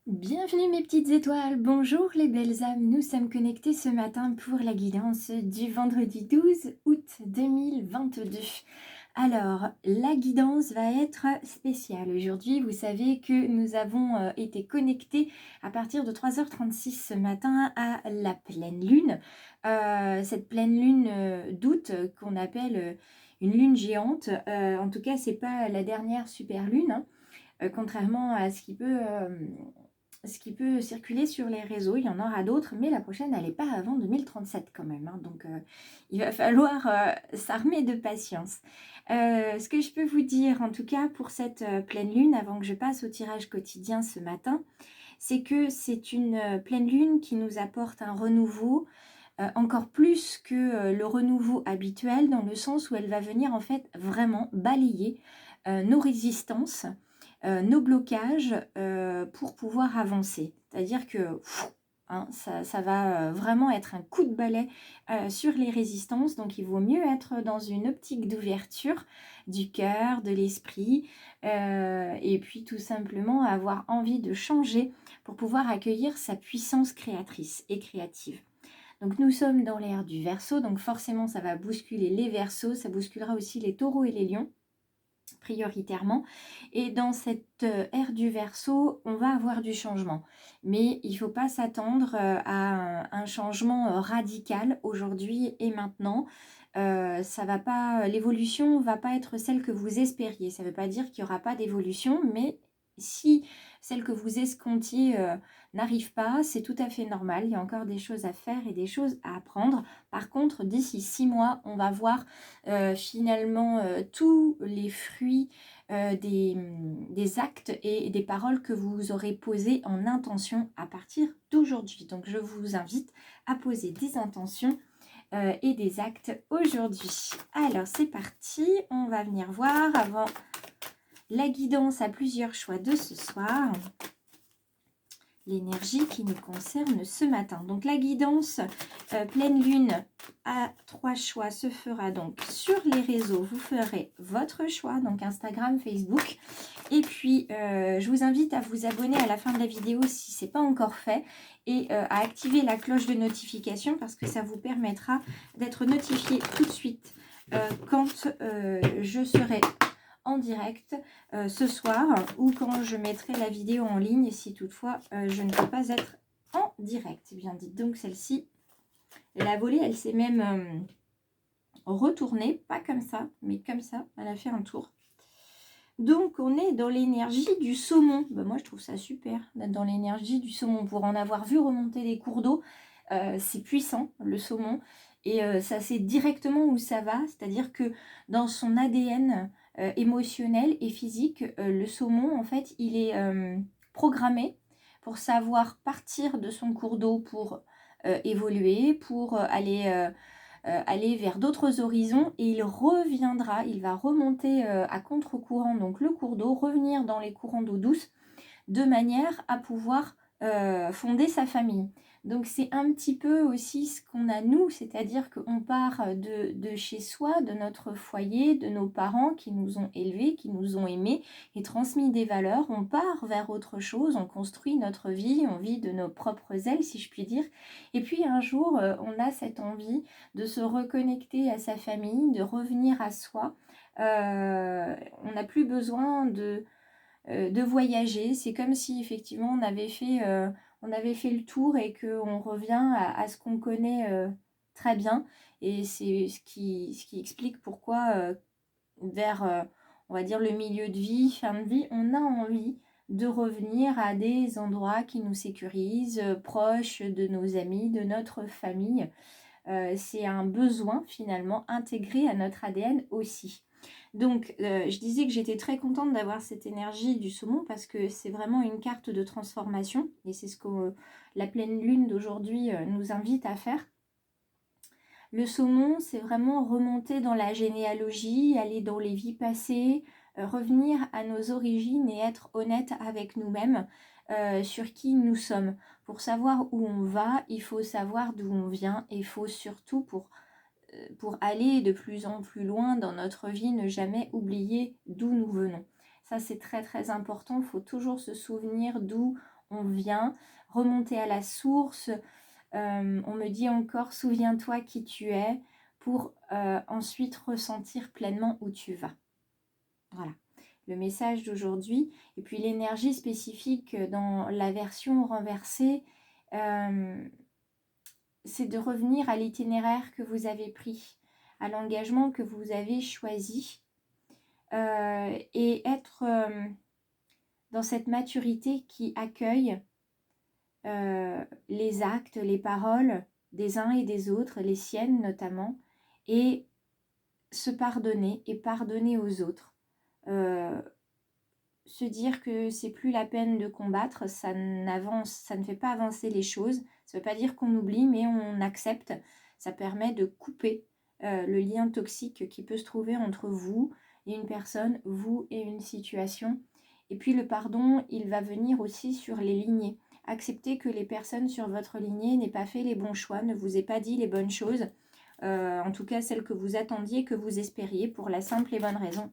Bienvenue mes petites étoiles, bonjour les belles âmes, nous sommes connectés ce matin pour la guidance du vendredi 12 août 2022. Alors, la guidance va être spéciale aujourd'hui. Vous savez que nous avons été connectés à partir de 3h36 ce matin à la pleine lune. Cette pleine lune d'août qu'on appelle une lune géante. En tout cas, c'est pas la dernière super lune, hein. Contrairement à ce qui peut circuler sur les réseaux, il y en aura d'autres, mais la prochaine, elle n'est pas avant 2037 quand même, hein. Donc, il va falloir s'armer de patience. Ce que je peux vous dire, en tout cas, pour cette pleine lune, avant que je passe au tirage quotidien ce matin, c'est que c'est une pleine lune qui nous apporte un renouveau, encore plus que le renouveau habituel, dans le sens où elle va venir en fait vraiment balayer nos résistances, nos blocages pour pouvoir avancer. C'est-à-dire que hein, ça va vraiment être un coup de balai sur les résistances, donc il vaut mieux être dans une optique d'ouverture du cœur, de l'esprit, et puis tout simplement avoir envie de changer pour pouvoir accueillir sa puissance créatrice et créative. Donc nous sommes dans l'ère du Verseau, donc forcément ça va bousculer les Verseaux, ça bousculera aussi les Taureaux et les Lions prioritairement. Et dans cette ère du Verseau, on va avoir du changement. Mais il ne faut pas s'attendre à un changement radical aujourd'hui et maintenant. Ça va pas, l'évolution ne va pas être celle que vous espériez. Ça ne veut pas dire qu'il n'y aura pas d'évolution, mais si celle que vous escomptiez n'arrive pas, c'est tout à fait normal. Il y a encore des choses à faire et des choses à apprendre. Par contre, d'ici 6 mois, on va voir finalement tous les fruits des actes et des paroles que vous aurez posées en intention à partir d'aujourd'hui. Donc je vous invite à poser des intentions et des actes aujourd'hui. Alors c'est parti, on va venir voir avant la guidance à plusieurs choix de ce soir. L'énergie qui nous concerne ce matin. Donc la guidance pleine lune à 3 choix se fera donc sur les réseaux. Vous ferez votre choix, donc Instagram, Facebook. Et puis je vous invite à vous abonner à la fin de la vidéo si ce n'est pas encore fait et à activer la cloche de notification parce que ça vous permettra d'être notifié tout de suite quand je serai en direct ce soir ou quand je mettrai la vidéo en ligne si toutefois je ne peux pas être en direct. Bien dit. Donc celle-ci, la volée, elle s'est même retournée, pas comme ça, mais comme ça, elle a fait un tour. Donc on est dans l'énergie du saumon. Ben, moi je trouve ça super d'être dans l'énergie du saumon. Pour en avoir vu remonter les cours d'eau, c'est puissant le saumon. Et ça sait directement où ça va, c'est-à-dire que dans son ADN émotionnel et physique, le saumon, en fait, il est programmé pour savoir partir de son cours d'eau pour évoluer, pour aller vers d'autres horizons et il reviendra, il va remonter à contre-courant, donc le cours d'eau, revenir dans les courants d'eau douce de manière à pouvoir fonder sa famille. Donc c'est un petit peu aussi ce qu'on a nous, c'est-à-dire qu'on part de chez soi, de notre foyer, de nos parents qui nous ont élevés, qui nous ont aimés et transmis des valeurs. On part vers autre chose, on construit notre vie, on vit de nos propres ailes si je puis dire. Et puis un jour, on a cette envie de se reconnecter à sa famille, de revenir à soi. On n'a plus besoin de voyager. C'est comme si effectivement on avait fait le tour et qu'on revient à ce qu'on connaît très bien. Et c'est ce qui explique pourquoi vers, on va dire, le milieu de vie, fin de vie, on a envie de revenir à des endroits qui nous sécurisent, proches de nos amis, de notre famille. C'est un besoin finalement intégré à notre ADN aussi. Donc, je disais que j'étais très contente d'avoir cette énergie du saumon parce que c'est vraiment une carte de transformation et c'est ce que la pleine lune d'aujourd'hui nous invite à faire. Le saumon, c'est vraiment remonter dans la généalogie, aller dans les vies passées, revenir à nos origines et être honnête avec nous-mêmes sur qui nous sommes. Pour savoir où on va, il faut savoir d'où on vient et il faut surtout pour aller de plus en plus loin dans notre vie, ne jamais oublier d'où nous venons. Ça, c'est très très important. Il faut toujours se souvenir d'où on vient remonter à la source. On me dit encore, souviens-toi qui tu es, pour ensuite ressentir pleinement où tu vas. Voilà, le message d'aujourd'hui. Et puis l'énergie spécifique dans la version renversée, c'est de revenir à l'itinéraire que vous avez pris, à l'engagement que vous avez choisi, et être dans cette maturité qui accueille les actes, les paroles des uns et des autres, les siennes notamment, et se pardonner et pardonner aux autres. Se dire que c'est plus la peine de combattre, ça ne fait pas avancer les choses. Ça ne veut pas dire qu'on oublie, mais on accepte. Ça permet de couper le lien toxique qui peut se trouver entre vous et une personne, vous et une situation. Et puis le pardon, il va venir aussi sur les lignées. Acceptez que les personnes sur votre lignée n'aient pas fait les bons choix, ne vous aient pas dit les bonnes choses, en tout cas celles que vous attendiez, que vous espériez, pour la simple et bonne raison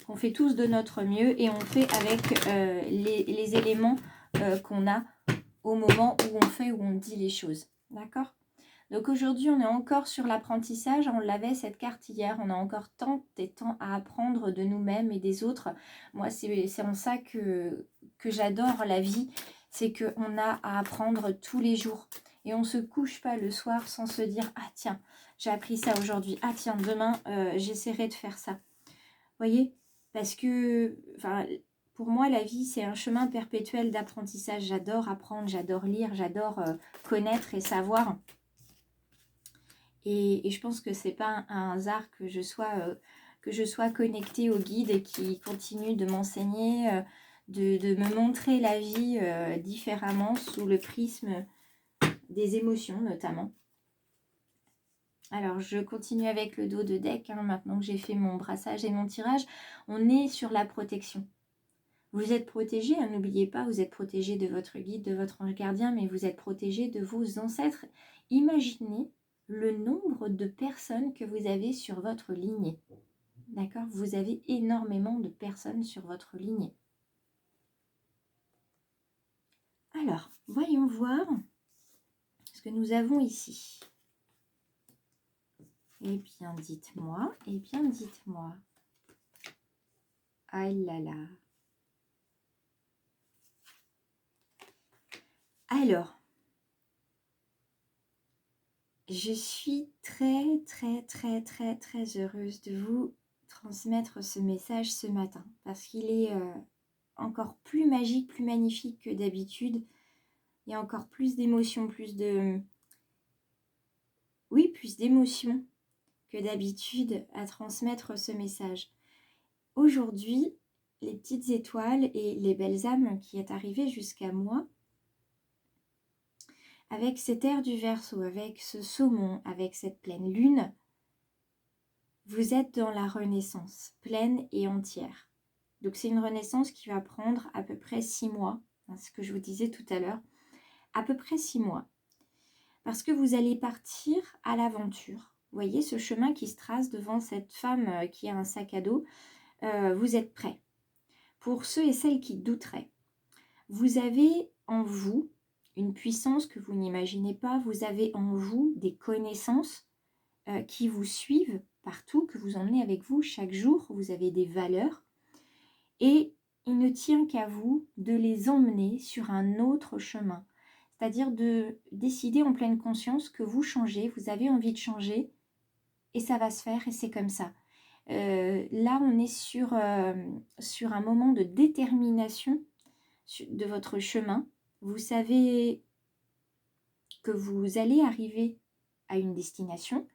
qu'on fait tous de notre mieux et on fait avec les éléments qu'on a au moment où on fait, où on dit les choses. D'accord ? Donc aujourd'hui, on est encore sur l'apprentissage. On l'avait cette carte hier. On a encore tant et tant à apprendre de nous-mêmes et des autres. Moi, c'est en ça que j'adore la vie. C'est qu'on a à apprendre tous les jours. Et on ne se couche pas le soir sans se dire « Ah tiens, j'ai appris ça aujourd'hui. Ah tiens, demain, j'essaierai de faire ça. » Voyez, parce que pour moi, la vie, c'est un chemin perpétuel d'apprentissage. J'adore apprendre, j'adore lire, j'adore connaître et savoir. Et je pense que ce n'est pas un hasard que je sois connectée au guide qui continue de m'enseigner, de me montrer la vie différemment sous le prisme des émotions notamment. Alors, je continue avec le dos de deck, maintenant que j'ai fait mon brassage et mon tirage. On est sur la protection. Vous êtes protégé, n'oubliez pas, vous êtes protégé de votre guide, de votre ange gardien, mais vous êtes protégé de vos ancêtres. Imaginez le nombre de personnes que vous avez sur votre lignée. D'accord ? Vous avez énormément de personnes sur votre lignée. Alors, voyons voir ce que nous avons ici. Eh bien, dites-moi, Ah là là. Alors, je suis très heureuse de vous transmettre ce message ce matin parce qu'il est encore plus magique, plus magnifique que d'habitude. Il y a encore plus d'émotions, plus d'émotions que d'habitude à transmettre ce message. Aujourd'hui, les petites étoiles et les belles âmes qui est arrivée jusqu'à moi, avec cet air du Verseau, avec ce saumon, avec cette pleine lune, vous êtes dans la renaissance, pleine et entière. Donc c'est une renaissance qui va prendre à peu près 6 mois, ce que je vous disais tout à l'heure, à peu près 6 mois. Parce que vous allez partir à l'aventure. Vous voyez ce chemin qui se trace devant cette femme qui a un sac à dos, vous êtes prêts. Pour ceux et celles qui douteraient, vous avez en vous une puissance que vous n'imaginez pas, vous avez en vous des connaissances qui vous suivent partout, que vous emmenez avec vous chaque jour, vous avez des valeurs et il ne tient qu'à vous de les emmener sur un autre chemin, c'est-à-dire de décider en pleine conscience que vous changez, vous avez envie de changer et ça va se faire et c'est comme ça. Là, on est sur un moment de détermination de votre chemin. Vous savez que vous allez arriver à une destination.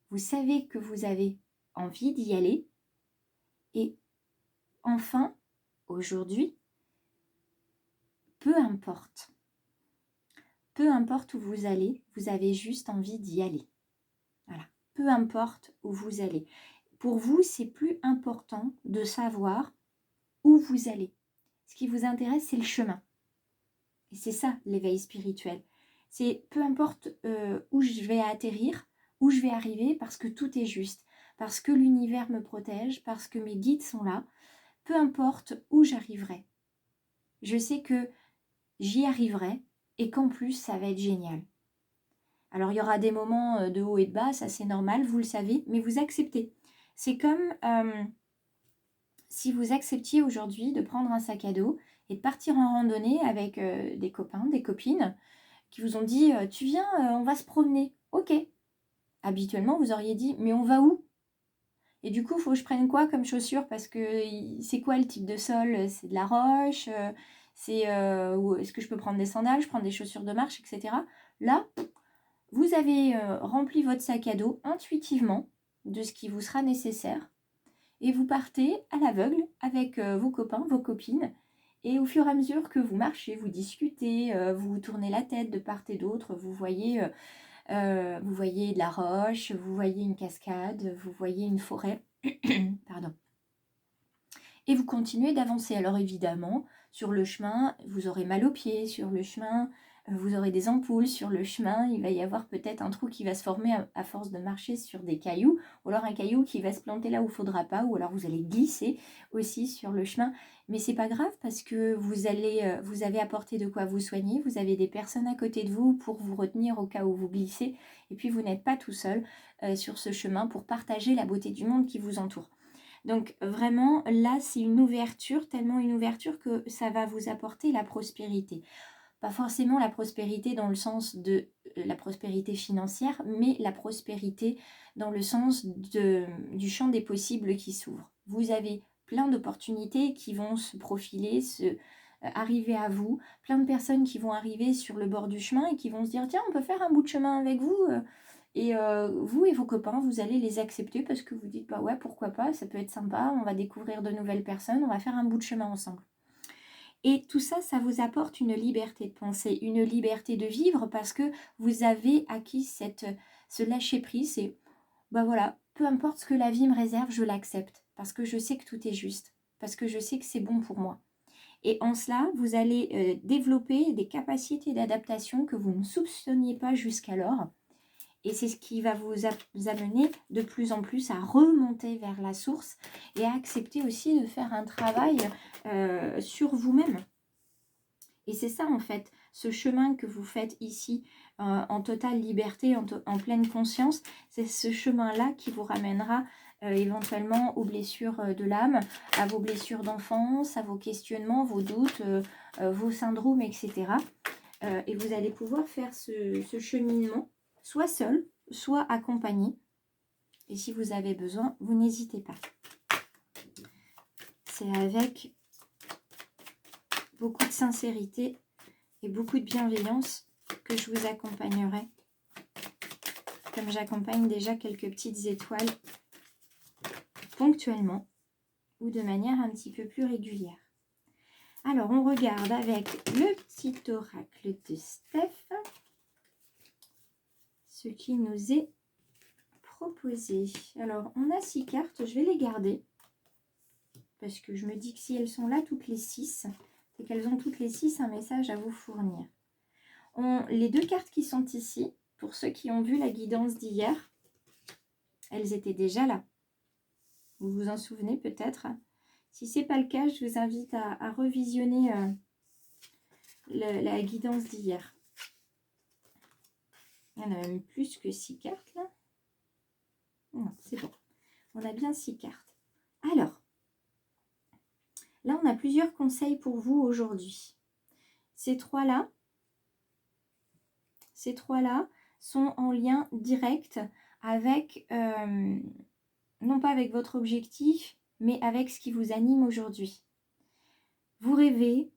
Vous savez que vous avez envie d'y aller. Et enfin, aujourd'hui, peu importe où vous allez, vous avez juste envie d'y aller. Voilà, peu importe où vous allez. Pour vous, c'est plus important de savoir où vous allez. Ce qui vous intéresse, c'est le chemin. Et c'est ça, l'éveil spirituel. C'est peu importe où je vais atterrir, où je vais arriver, parce que tout est juste, parce que l'univers me protège, parce que mes guides sont là. Peu importe où j'arriverai. Je sais que j'y arriverai et qu'en plus, ça va être génial. Alors, il y aura des moments de haut et de bas, ça c'est normal, vous le savez, mais vous acceptez. C'est comme si vous acceptiez aujourd'hui de prendre un sac à dos et de partir en randonnée avec des copains, des copines qui vous ont dit « Tu viens, on va se promener. » Ok. Habituellement, vous auriez dit « Mais on va où ?» Et du coup, il faut que je prenne quoi comme chaussures? Parce que c'est quoi le type de sol? C'est de la roche? Est-ce que je peux prendre des sandales? Je prends des chaussures de marche, etc. Là, vous avez rempli votre sac à dos intuitivement de ce qui vous sera nécessaire. Et vous partez à l'aveugle avec vos copains, vos copines. Et au fur et à mesure que vous marchez, vous discutez, vous tournez la tête de part et d'autre, vous voyez de la roche, vous voyez une cascade, vous voyez une forêt. Pardon. Et vous continuez d'avancer. Alors évidemment, sur le chemin, vous aurez mal aux pieds, sur le chemin, vous aurez des ampoules, sur le chemin, il va y avoir peut-être un trou qui va se former à force de marcher sur des cailloux, ou alors un caillou qui va se planter là où il ne faudra pas, ou alors vous allez glisser aussi sur le chemin. Mais c'est pas grave parce que vous avez apporté de quoi vous soigner, vous avez des personnes à côté de vous pour vous retenir au cas où vous glissez, et puis vous n'êtes pas tout seul sur ce chemin pour partager la beauté du monde qui vous entoure. Donc vraiment, là, c'est une ouverture, tellement une ouverture que ça va vous apporter la prospérité. Pas forcément la prospérité dans le sens de la prospérité financière, mais la prospérité dans le sens du champ des possibles qui s'ouvre. Vous avez plein d'opportunités qui vont se profiler, arriver à vous, plein de personnes qui vont arriver sur le bord du chemin et qui vont se dire « Tiens, on peut faire un bout de chemin avec vous ?» Et vous et vos copains, vous allez les accepter parce que vous dites « Bah ouais, pourquoi pas, ça peut être sympa, on va découvrir de nouvelles personnes, on va faire un bout de chemin ensemble. » Et tout ça, ça vous apporte une liberté de penser, une liberté de vivre parce que vous avez acquis ce lâcher-prise. Et bah voilà, peu importe ce que la vie me réserve, je l'accepte parce que je sais que tout est juste, parce que je sais que c'est bon pour moi. Et en cela, vous allez développer des capacités d'adaptation que vous ne soupçonniez pas jusqu'alors. Et c'est ce qui va vous amener de plus en plus à remonter vers la source et à accepter aussi de faire un travail sur vous-même. Et c'est ça en fait, ce chemin que vous faites ici en totale liberté, en pleine conscience, c'est ce chemin-là qui vous ramènera éventuellement aux blessures de l'âme, à vos blessures d'enfance, à vos questionnements, vos doutes, vos syndromes, etc. Et vous allez pouvoir faire ce cheminement, soit seul, soit accompagné. Et si vous avez besoin, vous n'hésitez pas. C'est avec beaucoup de sincérité et beaucoup de bienveillance que je vous accompagnerai, comme j'accompagne déjà quelques petites étoiles ponctuellement ou de manière un petit peu plus régulière. Alors, on regarde avec le petit oracle de Steph ce qui nous est proposé. Alors, on a 6 cartes, je vais les garder parce que je me dis que si elles sont là toutes les 6, c'est qu'elles ont toutes les 6 un message à vous fournir. Les 2 cartes qui sont ici, pour ceux qui ont vu la guidance d'hier, elles étaient déjà là. Vous vous en souvenez peut-être. Si ce n'est pas le cas, je vous invite à revisionner la guidance d'hier. Il y en a même plus que 6 cartes là. Non, c'est bon. On a bien 6 cartes. Alors, là on a plusieurs conseils pour vous aujourd'hui. Ces trois-là sont en lien direct avec, non pas avec votre objectif, mais avec ce qui vous anime aujourd'hui. Vous rêvez,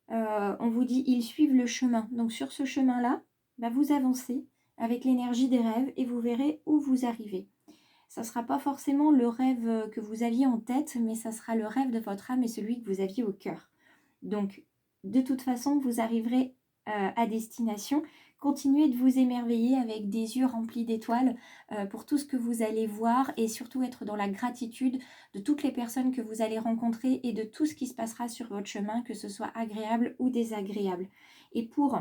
on vous dit ils suivent le chemin. Donc sur ce chemin-là, bah, vous avancez avec l'énergie des rêves et vous verrez où vous arrivez. Ça ne sera pas forcément le rêve que vous aviez en tête, mais ça sera le rêve de votre âme et celui que vous aviez au cœur. Donc de toute façon, vous arriverez à destination. Continuez de vous émerveiller avec des yeux remplis d'étoiles pour tout ce que vous allez voir et surtout être dans la gratitude de toutes les personnes que vous allez rencontrer et de tout ce qui se passera sur votre chemin, que ce soit agréable ou désagréable. Et pour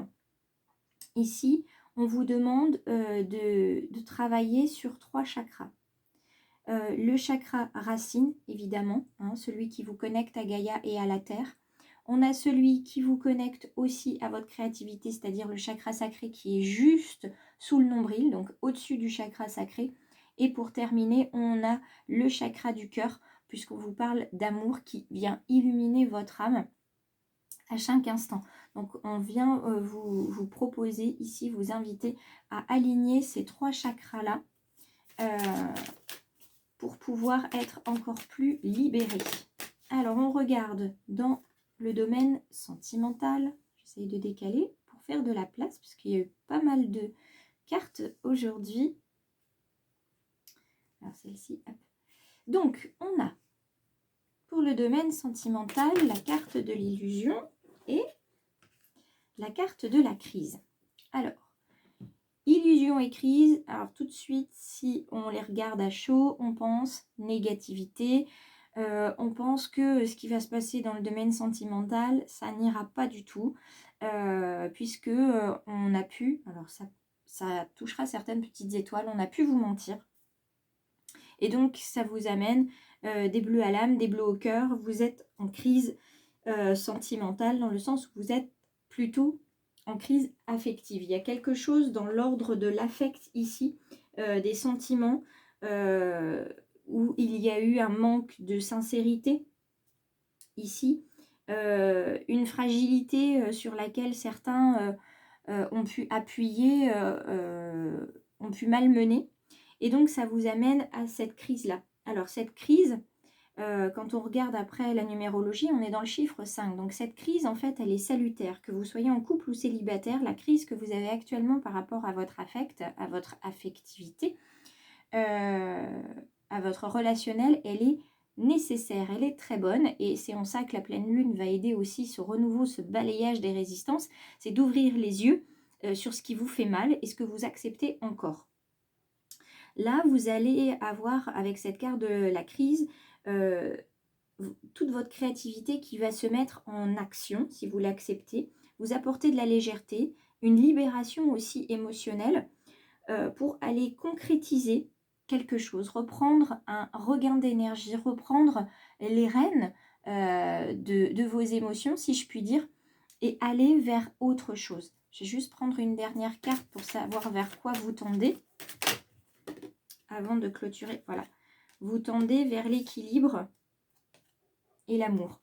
ici, on vous demande de travailler sur 3 chakras. Le chakra racine, évidemment, hein, celui qui vous connecte à Gaïa et à la Terre. On a celui qui vous connecte aussi à votre créativité, c'est-à-dire le chakra sacré qui est juste sous le nombril, donc au-dessus du chakra sacré. Et pour terminer, on a le chakra du cœur, puisqu'on vous parle d'amour qui vient illuminer votre âme à chaque instant. Donc on vient vous proposer ici, vous inviter à aligner ces 3 chakras-là pour pouvoir être encore plus libéré. Alors on regarde dans le domaine sentimental. J'essaye de décaler pour faire de la place, puisqu'il y a eu pas mal de cartes aujourd'hui. Alors celle-ci, hop. Donc on a pour le domaine sentimental la carte de l'illusion et la carte de la crise. Alors, illusion et crise, alors tout de suite, si on les regarde à chaud, on pense négativité, on pense que ce qui va se passer dans le domaine sentimental, ça n'ira pas du tout, puisque on a pu, alors ça touchera certaines petites étoiles, on a pu vous mentir. Et donc, ça vous amène des bleus à l'âme, des bleus au cœur, vous êtes en crise sentimentale, dans le sens où vous êtes plutôt en crise affective. Il y a quelque chose dans l'ordre de l'affect ici, des sentiments, où il y a eu un manque de sincérité ici, une fragilité sur laquelle certains ont pu appuyer, ont pu malmener. Et donc ça vous amène à cette crise-là. Alors cette crise, quand on regarde après la numérologie, on est dans le chiffre 5. Donc cette crise, en fait, elle est salutaire. Que vous soyez en couple ou célibataire, la crise que vous avez actuellement par rapport à votre affect, à votre affectivité, à votre relationnel, elle est nécessaire, elle est très bonne. Et c'est en ça que la pleine lune va aider aussi ce renouveau, ce balayage des résistances. C'est d'ouvrir les yeux sur ce qui vous fait mal et ce que vous acceptez encore. Là, vous allez avoir, avec cette carte de la crise, toute votre créativité qui va se mettre en action, si vous l'acceptez, vous apporter de la légèreté, une libération aussi émotionnelle pour aller concrétiser quelque chose, reprendre un regain d'énergie, reprendre les rênes de vos émotions, si je puis dire, et aller vers autre chose. Je vais juste prendre une dernière carte pour savoir vers quoi vous tendez avant de clôturer. Voilà, vous tendez vers l'équilibre et l'amour.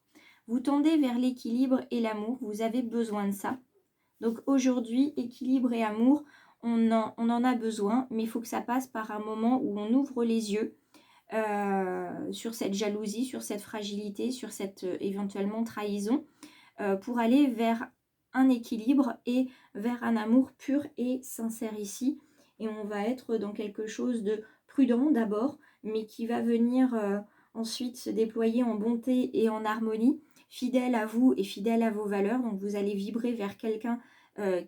Vous tendez vers l'équilibre et l'amour, vous avez besoin de ça. Donc aujourd'hui, équilibre et amour, on en a besoin, mais il faut que ça passe par un moment où on ouvre les yeux sur cette jalousie, sur cette fragilité, sur cette éventuellement trahison, pour aller vers un équilibre et vers un amour pur et sincère ici. Et on va être dans quelque chose de prudent d'abord, mais qui va venir ensuite se déployer en bonté et en harmonie, fidèle à vous et fidèle à vos valeurs. Donc vous allez vibrer vers quelqu'un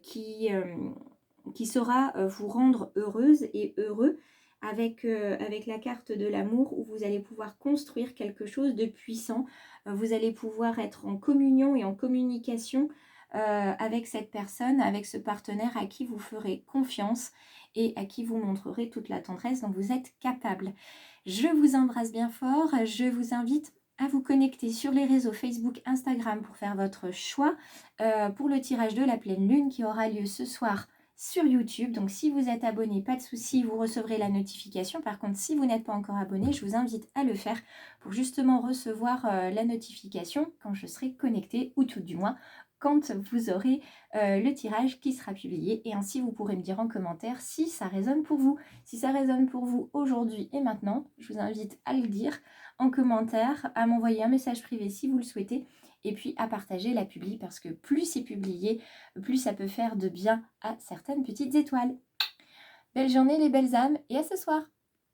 qui saura vous rendre heureuse et heureux avec la carte de l'amour, où vous allez pouvoir construire quelque chose de puissant. Vous allez pouvoir être en communion et en communication avec cette personne, avec ce partenaire à qui vous ferez confiance et à qui vous montrerez toute la tendresse dont vous êtes capable. Je vous embrasse bien fort, je vous invite à vous connecter sur les réseaux Facebook, Instagram pour faire votre choix pour le tirage de la pleine lune qui aura lieu ce soir sur YouTube. Donc si vous êtes abonné, pas de souci, vous recevrez la notification. Par contre, si vous n'êtes pas encore abonné, je vous invite à le faire pour justement recevoir la notification quand je serai connectée, ou tout du moins quand vous aurez le tirage qui sera publié. Et ainsi, vous pourrez me dire en commentaire si ça résonne pour vous. Si ça résonne pour vous aujourd'hui et maintenant, je vous invite à le dire en commentaire, à m'envoyer un message privé si vous le souhaitez, et puis à partager la publi, parce que plus c'est publié, plus ça peut faire de bien à certaines petites étoiles. Belle journée les belles âmes, et à ce soir!